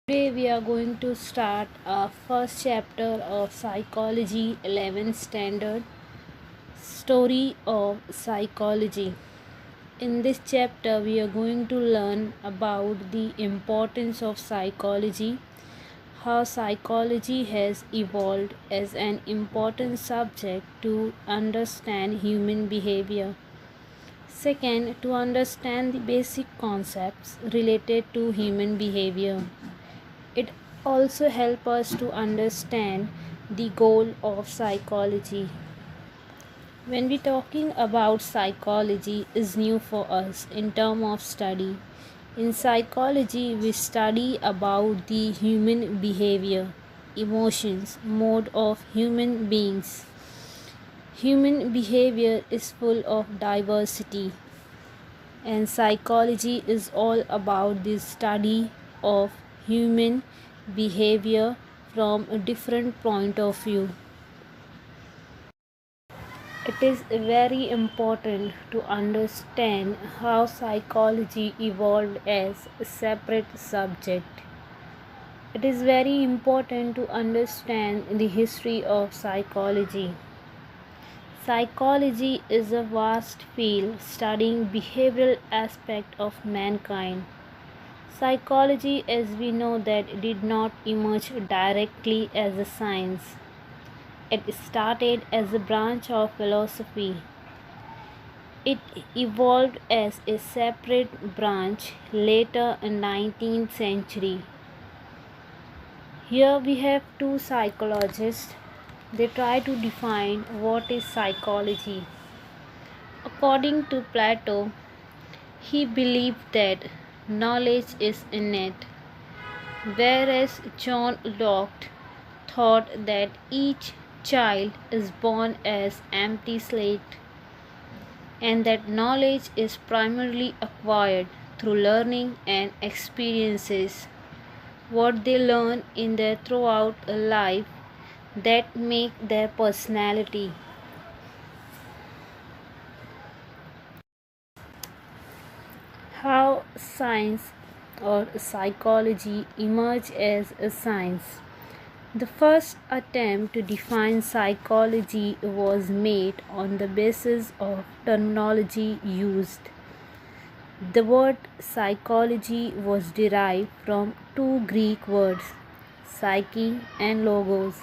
Today we are going to start our first chapter of Psychology 11th Standard Story of Psychology. In this chapter we are going to learn about the importance of psychology, how psychology has evolved as an important subject to understand human behavior. Second, to understand the basic concepts related to human behavior. It also helps us to understand the goal of psychology. When we talking about psychology is new for us in term of study. In psychology we study about the human behavior, emotions, mode of human beings. Human behavior is full of diversity, and psychology is all about the study of human behavior from a different point of view. It is very important to understand how psychology evolved as a separate subject. It is very important to understand the history of psychology. Psychology is a vast field studying behavioral aspect of mankind. Psychology, as we know, that did not emerge directly as a science. It started as a branch of philosophy. It evolved as a separate branch later in 19th century. Here we have two psychologists. They try to define what is psychology. According to Plato, he believed that knowledge is innate, whereas John Locke thought that each child is born as empty slate and that knowledge is primarily acquired through learning and experiences, what they learn in their throughout life that make their personality. How science or psychology emerged as a science. The first attempt to define psychology was made on the basis of terminology used. The word psychology was derived from two Greek words, psyche and logos.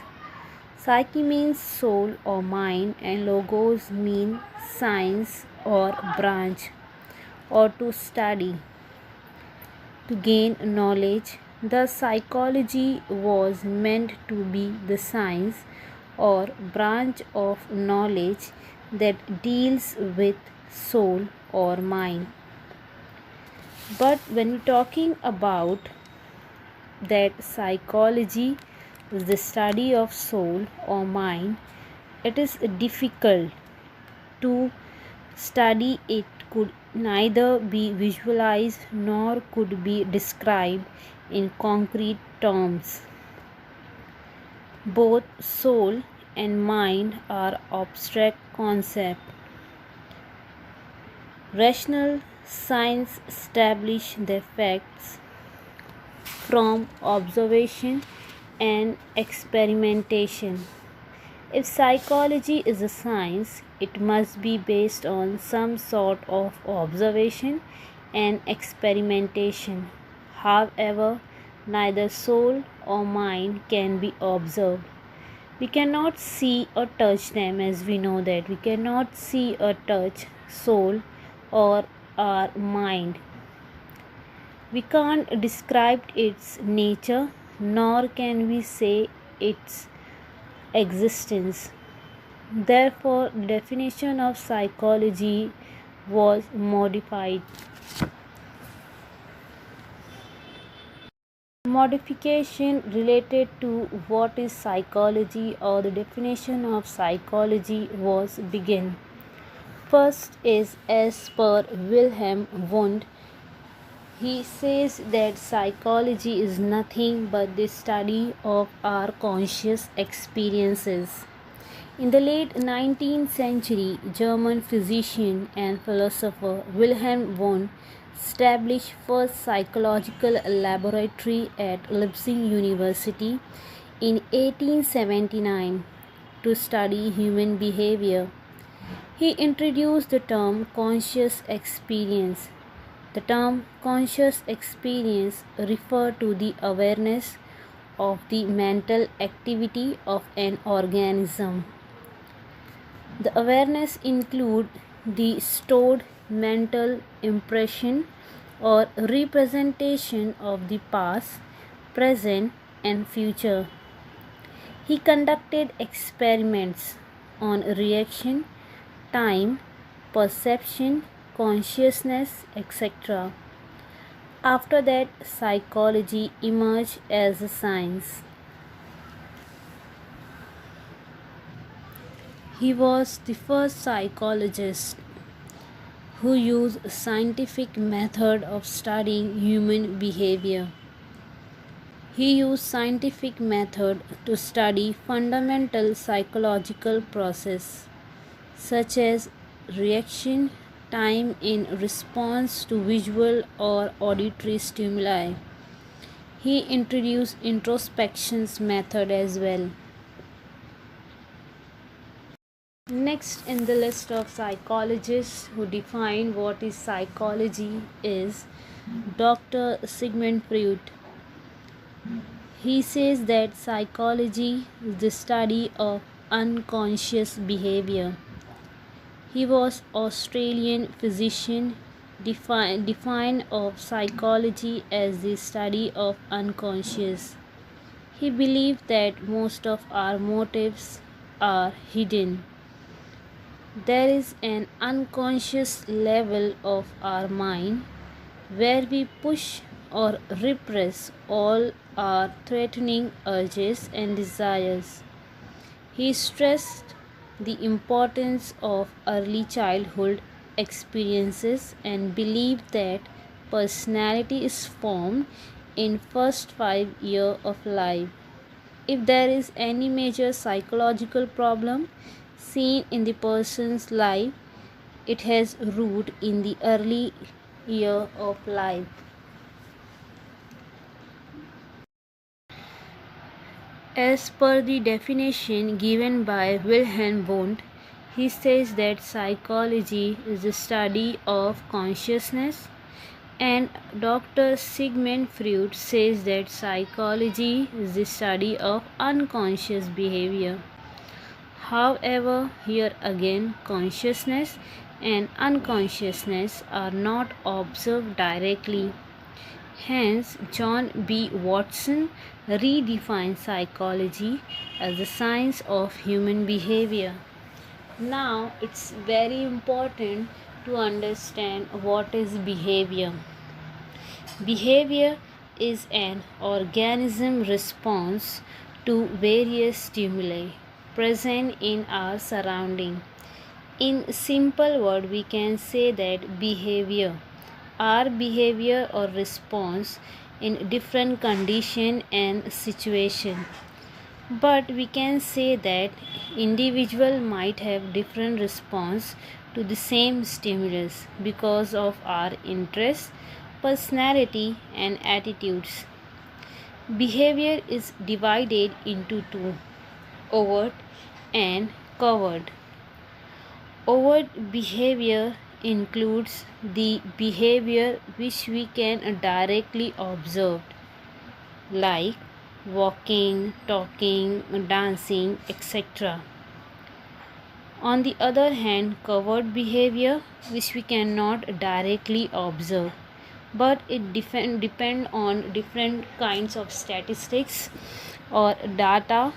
Psyche means soul or mind, and logos mean science or branch, or to study, to gain knowledge. Thus, psychology was meant to be the science or branch of knowledge that deals with soul or mind. But when we're talking about that psychology is the study of soul or mind, it is difficult to study. It could neither be visualized nor could be described in concrete terms. Both soul and mind are abstract concepts. Rational science establishes their facts from observation and experimentation. If psychology is a science, it must be based on some sort of observation and experimentation. However, neither soul or mind can be observed. We cannot see or touch them, as we know that we cannot see or touch soul or our mind. We can't describe its nature, nor can we say its existence. Therefore, the definition of psychology was modified. Modification related to what is psychology or the definition of psychology was begun. First is as per Wilhelm Wundt. He says that psychology is nothing but the study of our conscious experiences. In the late 19th century, German physician and philosopher Wilhelm Wundt established first psychological laboratory at Leipzig University in 1879 to study human behavior. He introduced the term conscious experience. The term conscious experience refers to the awareness of the mental activity of an organism. The awareness includes the stored mental impression or representation of the past, present, and future. He conducted experiments on reaction, time, perception, consciousness, etc. After that, psychology emerged as a science. He was the first psychologist who used a scientific method of studying human behavior. He used scientific method to study fundamental psychological process such as reaction time in response to visual or auditory stimuli. He introduced introspection method as well. Next in the list of psychologists who define what is psychology is Dr. Sigmund Freud. He says that psychology is the study of unconscious behavior. He was Australian physician define of psychology as the study of unconscious. He believed that most of our motives are hidden. There is an unconscious level of our mind where we push or repress all our threatening urges and desires. He stressed the importance of early childhood experiences and believed that personality is formed in first 5 years of life. If there is any major psychological problem seen in the person's life, it has root in the early year of life. As per the definition given by Wilhelm Wundt, he says that psychology is the study of consciousness, and Dr. Sigmund Freud says that psychology is the study of unconscious behavior. However, here again, consciousness and unconsciousness are not observed directly. Hence, John B. Watson redefined psychology as the science of human behavior. Now, it's very important to understand what is behavior. Behavior is an organism response to various stimuli present in our surrounding. In simple word, we can say that behavior, our behavior or response in different condition and situation. But we can say that individual might have different response to the same stimulus because of our interests, personality and attitudes. Behavior is divided into two, overt and covert. Overt behavior includes the behavior which we can directly observe, like walking, talking, dancing, etc. On the other hand, covert behavior which we cannot directly observe, but it depend on different kinds of statistics or data,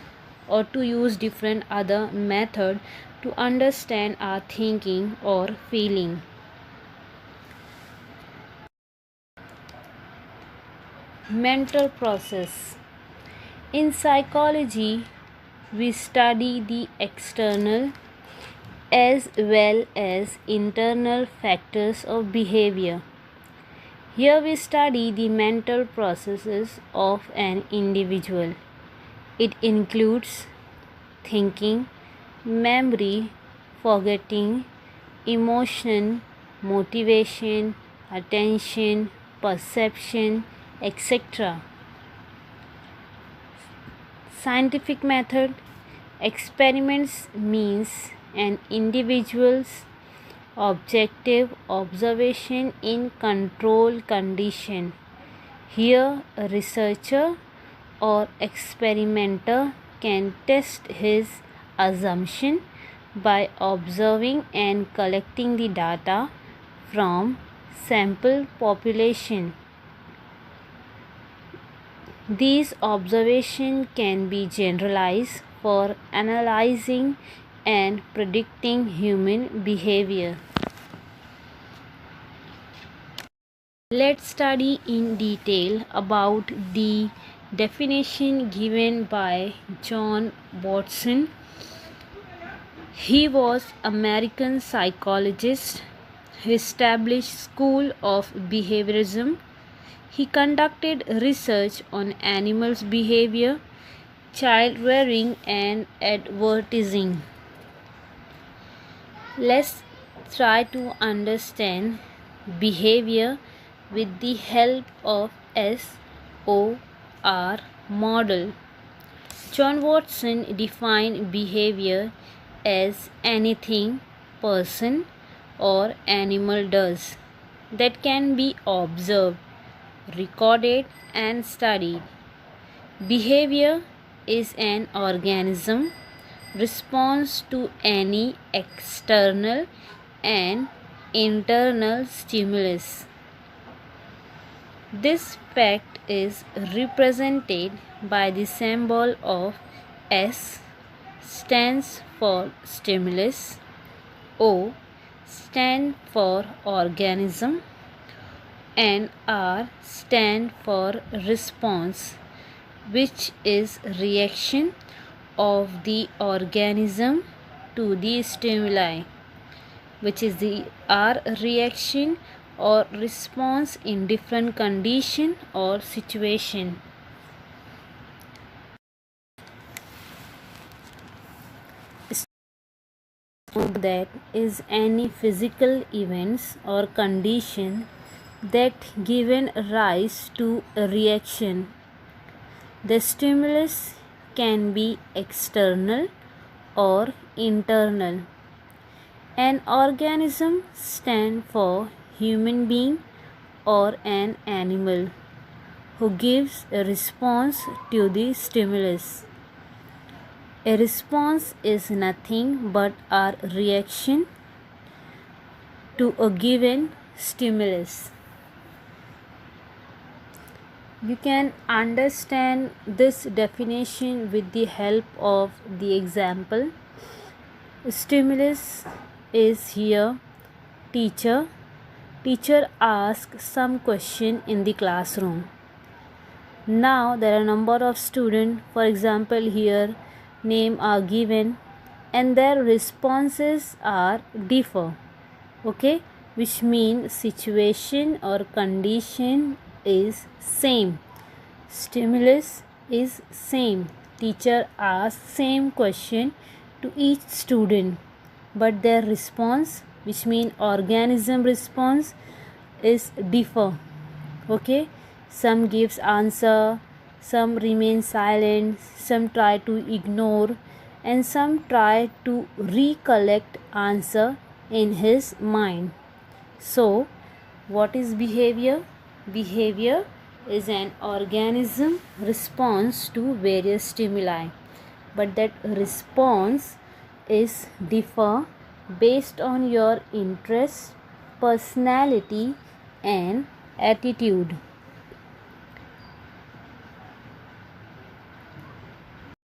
or to use different other method to understand our thinking or feeling. Mental process. In psychology, we study the external as well as internal factors of behavior. Here we study the mental processes of an individual. It includes thinking, memory, forgetting, emotion, motivation, attention, perception, etc. Scientific method. Experiments means an individual's objective observation in controlled condition. Here, a researcher or experimenter can test his assumption by observing and collecting the data from sample population. These observations can be generalized for analyzing and predicting human behavior. Let's study in detail about the definition given by John Watson. He was American psychologist. He established School of Behaviorism. He conducted research on animals' behavior, child rearing, and advertising. Let's try to understand behavior with the help of SOR model. John Watson defined behavior as anything person or animal does that can be observed, recorded, and studied. Behavior is an organism response to any external and internal stimulus. This fact is represented by the symbol of S stands for stimulus, O stand for organism, and R stand for response, which is reaction of the organism to the stimuli, which is the R reaction or response in different condition or situation. That is any physical events or condition that given rise to a reaction. The stimulus can be external or internal. An organism stands for human being or an animal who gives a response to the stimulus. A response is nothing but our reaction to a given stimulus. You can understand this definition with the help of the example. Stimulus is here teacher. Teacher asks some question in the classroom. Now there are a number of students, for example here name are given and their responses are differ. Okay, which means situation or condition is same. Stimulus is same. Teacher asks same question to each student, but their response, which means organism response, is differ. Okay, some gives answer, some remain silent, some try to ignore, and some try to recollect answer in his mind. So what is behavior? Behavior is an organism response to various stimuli, but that response is differ based on your interest, personality, and attitude.